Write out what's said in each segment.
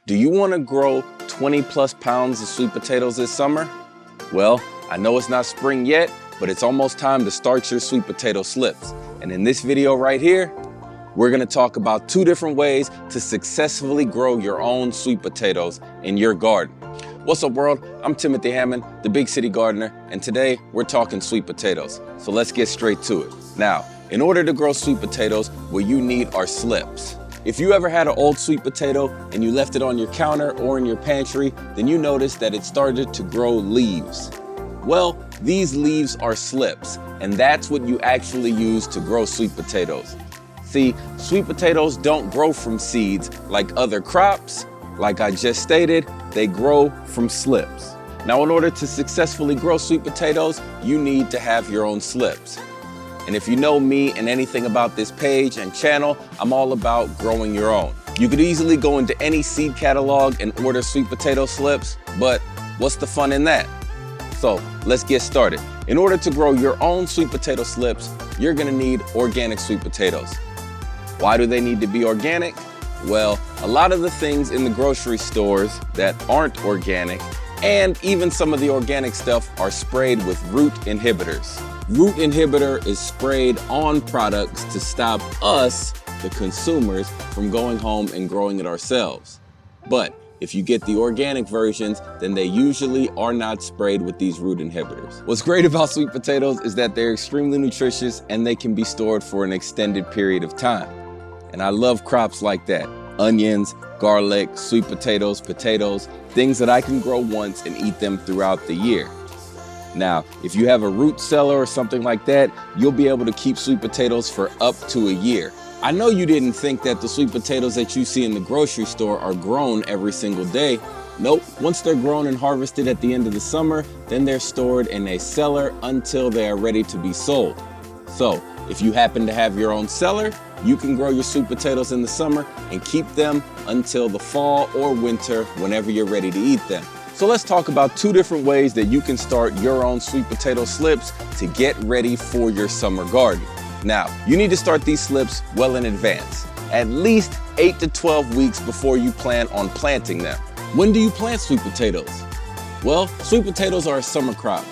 Do you want to grow 20 plus pounds of sweet potatoes this summer? Well, I know it's not spring yet, but it's almost time to start your sweet potato slips. And in this video right here, we're going to talk about 2 different ways to successfully grow your own sweet potatoes in your garden. What's up, world? I'm Timothy Hammond, the Big City Gardener, and today we're talking sweet potatoes. So let's get straight to it. Now, in order to grow sweet potatoes, what you need are slips. If you ever had an old sweet potato and you left it on your counter or in your pantry, then you noticed that it started to grow leaves. Well, these leaves are slips, and that's what you actually use to grow sweet potatoes. See, sweet potatoes don't grow from seeds like other crops. Like I just stated, they grow from slips. Now, in order to successfully grow sweet potatoes, you need to have your own slips. And if you know me and anything about this page and channel, I'm all about growing your own. You could easily go into any seed catalog and order sweet potato slips, but what's the fun in that? So let's get started. In order to grow your own sweet potato slips, you're gonna need organic sweet potatoes. Why do they need to be organic? Well, a lot of the things in the grocery stores that aren't organic, and even some of the organic stuff, are sprayed with root inhibitors. Root inhibitor is sprayed on products to stop us, the consumers, from going home and growing it ourselves. But if you get the organic versions, then they usually are not sprayed with these root inhibitors. What's great about sweet potatoes is that they're extremely nutritious and they can be stored for an extended period of time. And I love crops like that. Onions, garlic, sweet potatoes, things that I can grow once and eat them throughout the year. Now, if you have a root cellar or something like that, you'll be able to keep sweet potatoes for up to a year. I know you didn't think that the sweet potatoes that you see in the grocery store are grown every single day. Nope, once they're grown and harvested at the end of the summer, then they're stored in a cellar until they are ready to be sold. So, if you happen to have your own cellar, you can grow your sweet potatoes in the summer and keep them until the fall or winter whenever you're ready to eat them. So let's talk about 2 different ways that you can start your own sweet potato slips to get ready for your summer garden. Now, you need to start these slips well in advance, at least 8 to 12 weeks before you plan on planting them. When do you plant sweet potatoes? Well, sweet potatoes are a summer crop,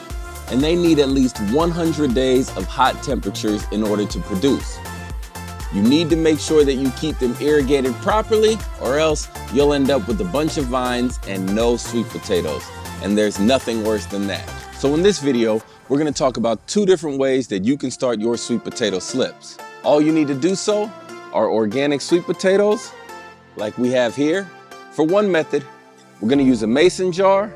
and they need at least 100 days of hot temperatures in order to produce. You need to make sure that you keep them irrigated properly, or else you'll end up with a bunch of vines and no sweet potatoes. And there's nothing worse than that. So in this video, we're gonna talk about 2 different ways that you can start your sweet potato slips. All you need to do so are organic sweet potatoes, like we have here. For one method, we're gonna use a mason jar,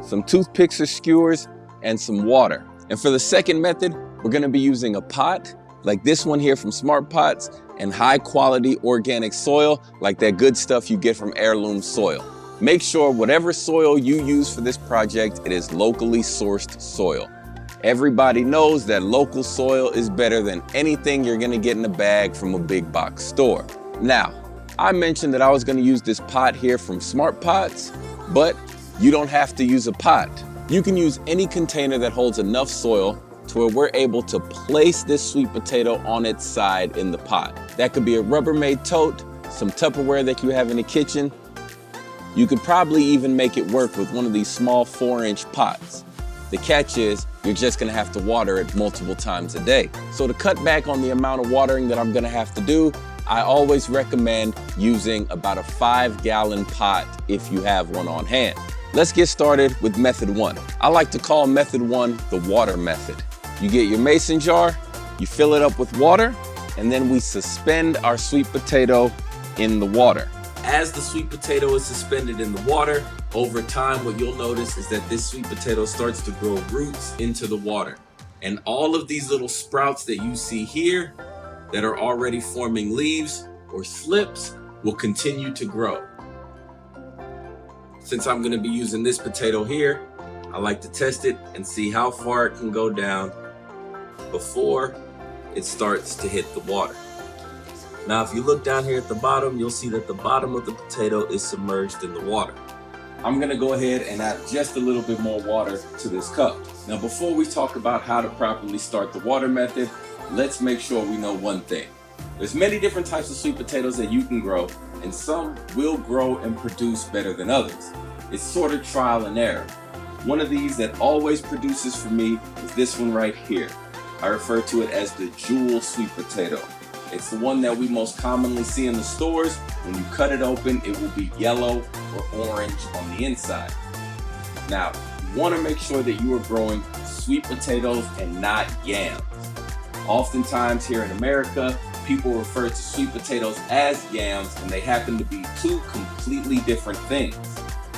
some toothpicks or skewers, and some water. And for the second method, we're gonna be using a pot, like this one here from Smart Pots, and high quality organic soil, like that good stuff you get from Heirloom Soil. Make sure whatever soil you use for this project, it is locally sourced soil. Everybody knows that local soil is better than anything you're gonna get in a bag from a big box store. Now, I mentioned that I was gonna use this pot here from Smart Pots, but you don't have to use a pot. You can use any container that holds enough soil to where we're able to place this sweet potato on its side in the pot. That could be a Rubbermaid tote, some Tupperware that you have in the kitchen. You could probably even make it work with one of these small 4-inch pots. The catch is, you're just gonna have to water it multiple times a day. So to cut back on the amount of watering that I'm gonna have to do, I always recommend using about a 5-gallon pot if you have one on hand. Let's get started with method 1. I like to call method 1 the water method. You get your mason jar, you fill it up with water, and then we suspend our sweet potato in the water. As the sweet potato is suspended in the water, over time what you'll notice is that this sweet potato starts to grow roots into the water. And all of these little sprouts that you see here that are already forming leaves or slips will continue to grow. Since I'm gonna be using this potato here, I like to test it and see how far it can go down before it starts to hit the water. Now, if you look down here at the bottom, you'll see that the bottom of the potato is submerged in the water. I'm gonna go ahead and add just a little bit more water to this cup. Now, before we talk about how to properly start the water method, let's make sure we know one thing. There's many different types of sweet potatoes that you can grow, and some will grow and produce better than others. It's sort of trial and error. One of these that always produces for me is this one right here. I refer to it as the jewel sweet potato. It's the one that we most commonly see in the stores. When you cut it open, it will be yellow or orange on the inside. Now, you want to make sure that you are growing sweet potatoes and not yams. Oftentimes here in America, people refer to sweet potatoes as yams, and they happen to be two completely different things.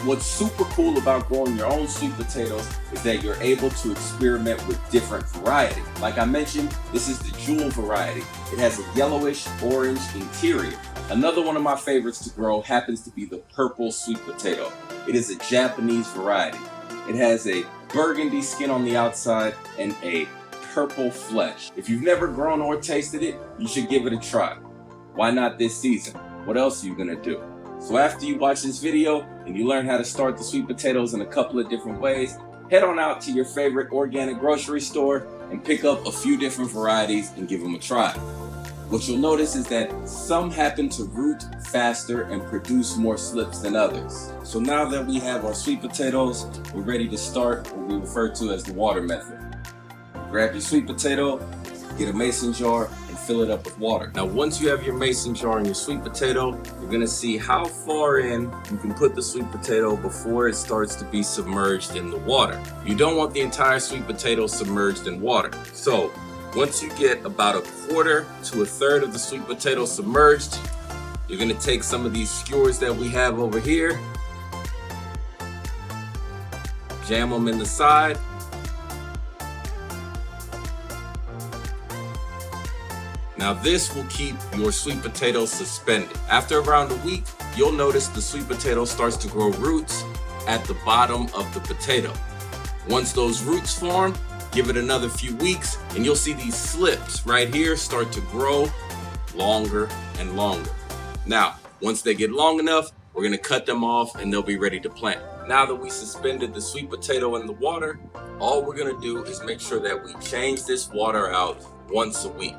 What's super cool about growing your own sweet potatoes is that you're able to experiment with different varieties. Like I mentioned, this is the jewel variety. It has a yellowish orange interior. Another one of my favorites to grow happens to be the purple sweet potato. It is a Japanese variety. It has a burgundy skin on the outside and a purple flesh. If you've never grown or tasted it, you should give it a try. Why not this season? What else are you gonna do? So after you watch this video and you learn how to start the sweet potatoes in a couple of different ways, head on out to your favorite organic grocery store and pick up a few different varieties and give them a try. What you'll notice is that some happen to root faster and produce more slips than others. So now that we have our sweet potatoes, we're ready to start what we refer to as the water method. Grab your sweet potato, get a mason jar, and fill it up with water. Now, once you have your mason jar and your sweet potato, you're gonna see how far in you can put the sweet potato before it starts to be submerged in the water. You don't want the entire sweet potato submerged in water. So, once you get about a quarter to a third of the sweet potato submerged, you're gonna take some of these skewers that we have over here, jam them in the side, now this will keep your sweet potato suspended. After around a week, you'll notice the sweet potato starts to grow roots at the bottom of the potato. Once those roots form, give it another few weeks and you'll see these slips right here start to grow longer and longer. Now, once they get long enough, we're gonna cut them off and they'll be ready to plant. Now that we suspended the sweet potato in the water, all we're gonna do is make sure that we change this water out once a week.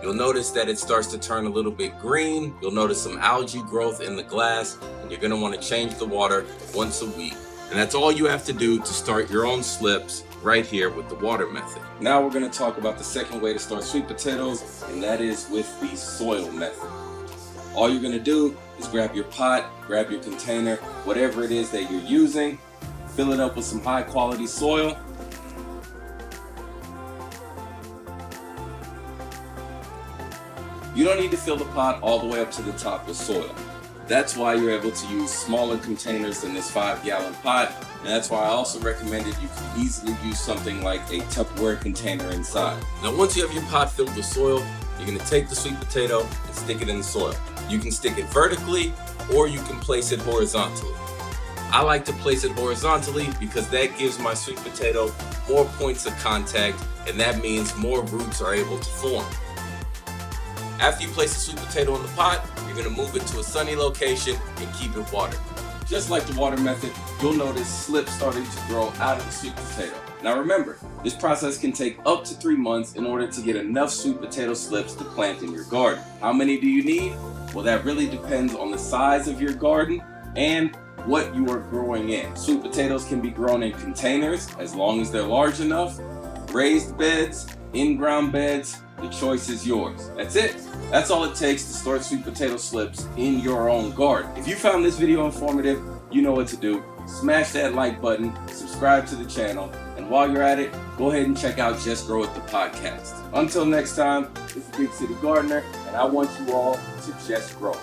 You'll notice that it starts to turn a little bit green. You'll notice some algae growth in the glass, and you're gonna wanna change the water once a week. And that's all you have to do to start your own slips right here with the water method. Now we're gonna talk about the second way to start sweet potatoes, and that is with the soil method. All you're gonna do is grab your pot, grab your container, whatever it is that you're using, fill it up with some high quality soil. You don't need to fill the pot all the way up to the top with soil. That's why you're able to use smaller containers than this 5-gallon pot, and that's why I also recommended you can easily use something like a Tupperware container inside. Now once you have your pot filled with soil, you're gonna take the sweet potato and stick it in the soil. You can stick it vertically or you can place it horizontally. I like to place it horizontally because that gives my sweet potato more points of contact, and that means more roots are able to form. After you place the sweet potato in the pot, you're gonna move it to a sunny location and keep it watered. Just like the water method, you'll notice slips starting to grow out of the sweet potato. Now remember, this process can take up to 3 months in order to get enough sweet potato slips to plant in your garden. How many do you need? Well, that really depends on the size of your garden and what you are growing in. Sweet potatoes can be grown in containers as long as they're large enough, raised beds, in-ground beds. The choice is yours. That's it. That's all it takes to start sweet potato slips in your own garden. If you found this video informative, you know what to do. Smash that like button, subscribe to the channel, and while you're at it, go ahead and check out Just Grow It the podcast. Until next time, it's Big City Gardener, and I want you all to just grow.